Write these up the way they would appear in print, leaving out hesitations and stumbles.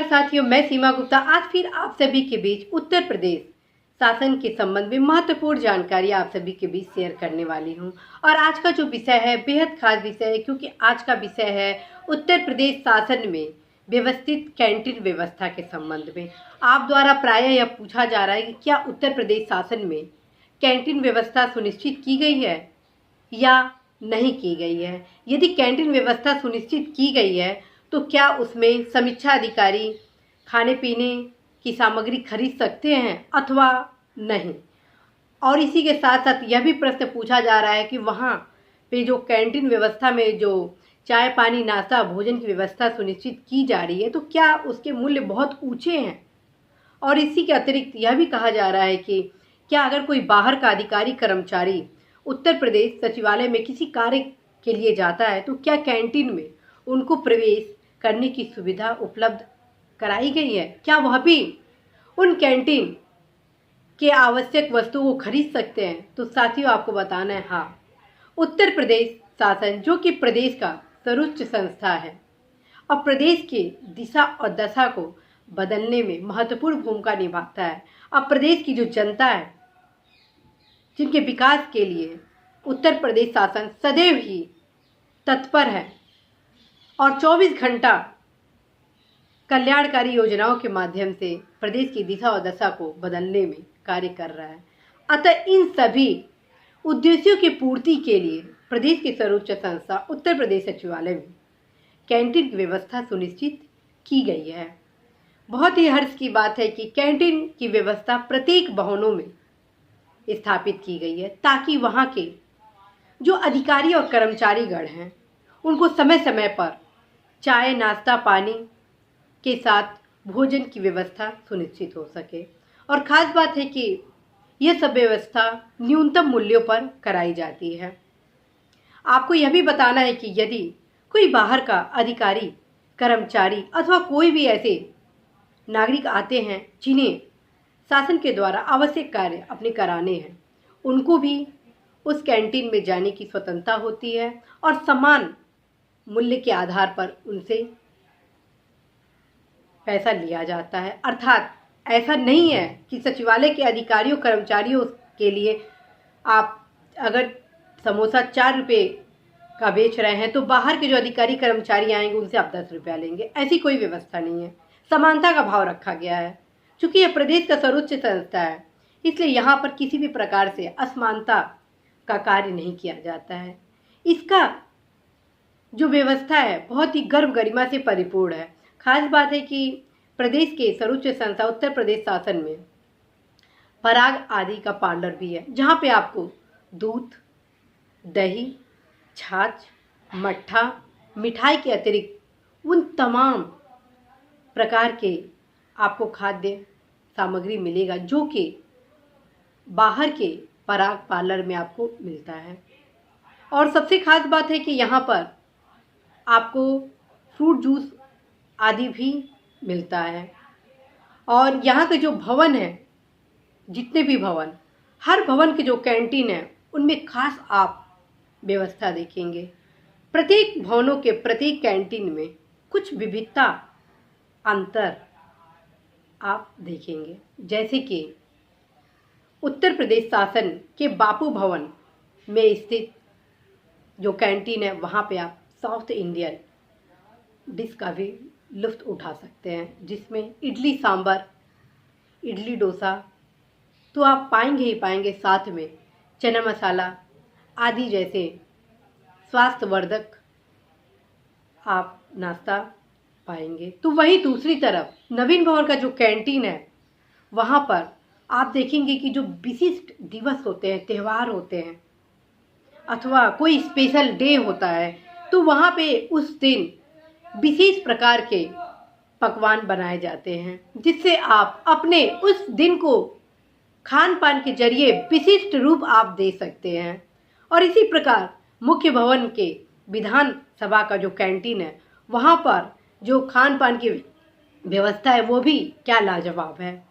नमस्कार साथियों, मैं सीमा गुप्ता आज फिर आप सभी के बीच उत्तर प्रदेश शासन के संबंध में महत्वपूर्ण जानकारी आप सभी के बीच शेयर करने वाली हूं। और आज का जो विषय है बेहद खास विषय है, क्योंकि आज का विषय है उत्तर प्रदेश शासन में व्यवस्थित कैंटीन व्यवस्था के संबंध में। आप द्वारा प्रायः यह पूछा जा रहा है कि क्या उत्तर प्रदेश शासन में कैंटीन व्यवस्था सुनिश्चित की गई है या नहीं की गई है। यदि कैंटीन व्यवस्था सुनिश्चित की गई है तो क्या उसमें समीक्षा अधिकारी खाने पीने की सामग्री खरीद सकते हैं अथवा नहीं। और इसी के साथ साथ यह भी प्रश्न पूछा जा रहा है कि वहाँ पे जो कैंटीन व्यवस्था में जो चाय पानी नाश्ता भोजन की व्यवस्था सुनिश्चित की जा रही है तो क्या उसके मूल्य बहुत ऊंचे हैं। और इसी के अतिरिक्त यह भी कहा जा रहा है कि क्या अगर कोई बाहर का अधिकारी कर्मचारी उत्तर प्रदेश सचिवालय में किसी कार्य के लिए जाता है तो क्या कैंटीन में उनको प्रवेश करने की सुविधा उपलब्ध कराई गई है। क्या वह भी उन कैंटीन के आवश्यक वस्तुओं को खरीद सकते हैं। तो साथियों आपको बताना है हाँ, उत्तर प्रदेश शासन जो कि प्रदेश का सर्वोच्च संस्था है और प्रदेश की दिशा और दशा को बदलने में महत्वपूर्ण भूमिका निभाता है। अब प्रदेश की जो जनता है जिनके विकास के लिए उत्तर प्रदेश शासन सदैव ही तत्पर है और 24 घंटा कल्याणकारी योजनाओं के माध्यम से प्रदेश की दिशा और दशा को बदलने में कार्य कर रहा है। अतः इन सभी उद्देश्यों की पूर्ति के लिए प्रदेश की सर्वोच्च संस्था उत्तर प्रदेश सचिवालय में कैंटीन की व्यवस्था सुनिश्चित की गई है। बहुत ही हर्ष की बात है कि कैंटीन की व्यवस्था प्रत्येक भवनों में स्थापित की गई है ताकि वहाँ के जो अधिकारी और कर्मचारीगण हैं उनको समय समय पर चाय नाश्ता पानी के साथ भोजन की व्यवस्था सुनिश्चित हो सके। और ख़ास बात है कि यह सब व्यवस्था न्यूनतम मूल्यों पर कराई जाती है। आपको यह भी बताना है कि यदि कोई बाहर का अधिकारी कर्मचारी अथवा कोई भी ऐसे नागरिक आते हैं जिन्हें शासन के द्वारा आवश्यक कार्य अपने कराने हैं, उनको भी उस कैंटीन में जाने की स्वतंत्रता होती है और समान मूल्य के आधार पर उनसे पैसा लिया जाता है। अर्थात ऐसा नहीं है कि सचिवालय के अधिकारियों कर्मचारियों के लिए आप अगर समोसा 4 रुपये का बेच रहे हैं तो बाहर के जो अधिकारी कर्मचारी आएंगे उनसे आप 10 रुपया लेंगे। ऐसी कोई व्यवस्था नहीं है। समानता का भाव रखा गया है। चूँकि यह प्रदेश का सर्वोच्च संस्था है इसलिए यहाँ पर किसी भी प्रकार से असमानता का कार्य नहीं किया जाता है। इसका जो व्यवस्था है बहुत ही गर्व गरिमा से परिपूर्ण है। खास बात है कि प्रदेश के सर्वोच्च संस्था उत्तर प्रदेश शासन में पराग आदि का पार्लर भी है, जहाँ पे आपको दूध दही छाछ मट्ठा मिठाई के अतिरिक्त उन तमाम प्रकार के आपको खाद्य सामग्री मिलेगा जो कि बाहर के पराग पार्लर में आपको मिलता है। और सबसे खास बात है कि यहाँ पर आपको फ्रूट जूस आदि भी मिलता है। और यहाँ के जो भवन है, जितने भी भवन, हर भवन के जो कैंटीन है उनमें खास आप व्यवस्था देखेंगे। प्रत्येक भवनों के प्रत्येक कैंटीन में कुछ विविधता अंतर आप देखेंगे। जैसे कि उत्तर प्रदेश शासन के बापू भवन में स्थित जो कैंटीन है वहाँ पे आप साउथ इंडियन डिश का भी लुत्फ़ उठा सकते हैं, जिसमें इडली सांभर इडली डोसा तो आप पाएंगे ही पाएंगे, साथ में चना मसाला आदि जैसे स्वास्थ्यवर्धक आप नाश्ता पाएंगे। तो वहीं दूसरी तरफ नवीन भवन का जो कैंटीन है वहाँ पर आप देखेंगे कि जो विशिष्ट दिवस होते हैं, त्यौहार होते हैं अथवा कोई स्पेशल डे होता है तो वहाँ पे उस दिन विशेष प्रकार के पकवान बनाए जाते हैं, जिससे आप अपने उस दिन को खान पान के जरिए विशिष्ट रूप आप दे सकते हैं। और इसी प्रकार मुख्य भवन के विधान सभा का जो कैंटीन है वहाँ पर जो खान पान की व्यवस्था है वो भी क्या लाजवाब है।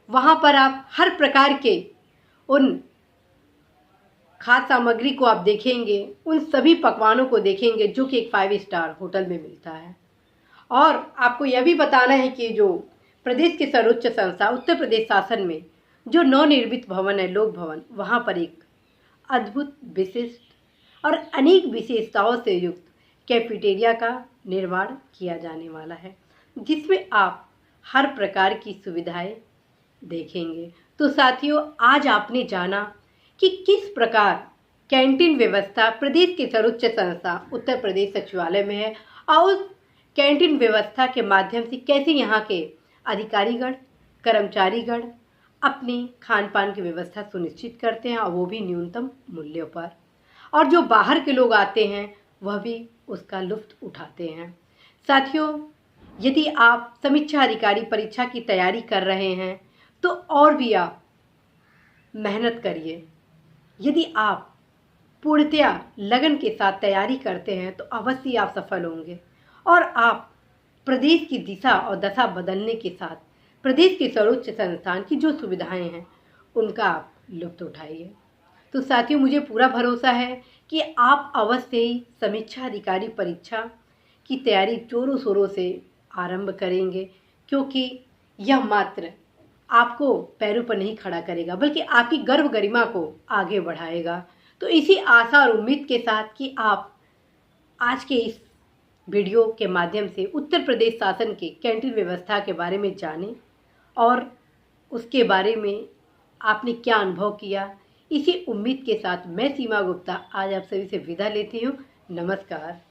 वहाँ पर आप हर प्रकार के उन खाद्य सामग्री को आप देखेंगे, उन सभी पकवानों को देखेंगे जो कि एक 5 स्टार होटल में मिलता है। और आपको यह भी बताना है कि जो प्रदेश की सर्वोच्च संस्था उत्तर प्रदेश शासन में जो नवनिर्मित भवन है, लोक भवन, वहाँ पर एक अद्भुत, विशिष्ट और अनेक विशेषताओं से युक्त कैफेटेरिया का निर्माण किया जाने वाला है, जिसमें आप हर प्रकार की सुविधाएं देखेंगे। तो साथियों, आज आपने जाना कि किस प्रकार कैंटीन व्यवस्था प्रदेश की सर्वोच्च संस्था उत्तर प्रदेश सचिवालय में है और उस कैंटीन व्यवस्था के माध्यम से कैसे यहाँ के अधिकारीगण, कर्मचारीगण अपनी खान पान की व्यवस्था सुनिश्चित करते हैं, और वो भी न्यूनतम मूल्यों पर, और जो बाहर के लोग आते हैं वह भी उसका लुत्फ उठाते हैं। साथियों, यदि आप समीक्षा अधिकारी परीक्षा की तैयारी कर रहे हैं तो और भी आप मेहनत करिए। यदि आप पूर्णतया लगन के साथ तैयारी करते हैं तो अवश्य आप सफल होंगे, और आप प्रदेश की दिशा और दशा बदलने के साथ प्रदेश के सर्वोच्च संस्थान की जो सुविधाएं हैं उनका आप लुत्फ उठाइए। तो साथियों, मुझे पूरा भरोसा है कि आप अवश्य ही समीक्षा अधिकारी परीक्षा की तैयारी जोरों शोरों से आरंभ करेंगे, क्योंकि यह मात्र आपको पैरों पर नहीं खड़ा करेगा बल्कि आपकी गर्व गरिमा को आगे बढ़ाएगा। तो इसी आशा और उम्मीद के साथ कि आप आज के इस वीडियो के माध्यम से उत्तर प्रदेश शासन के कैंटीन व्यवस्था के बारे में जानें और उसके बारे में आपने क्या अनुभव किया, इसी उम्मीद के साथ मैं सीमा गुप्ता आज आप सभी से विदा लेती हूँ। नमस्कार।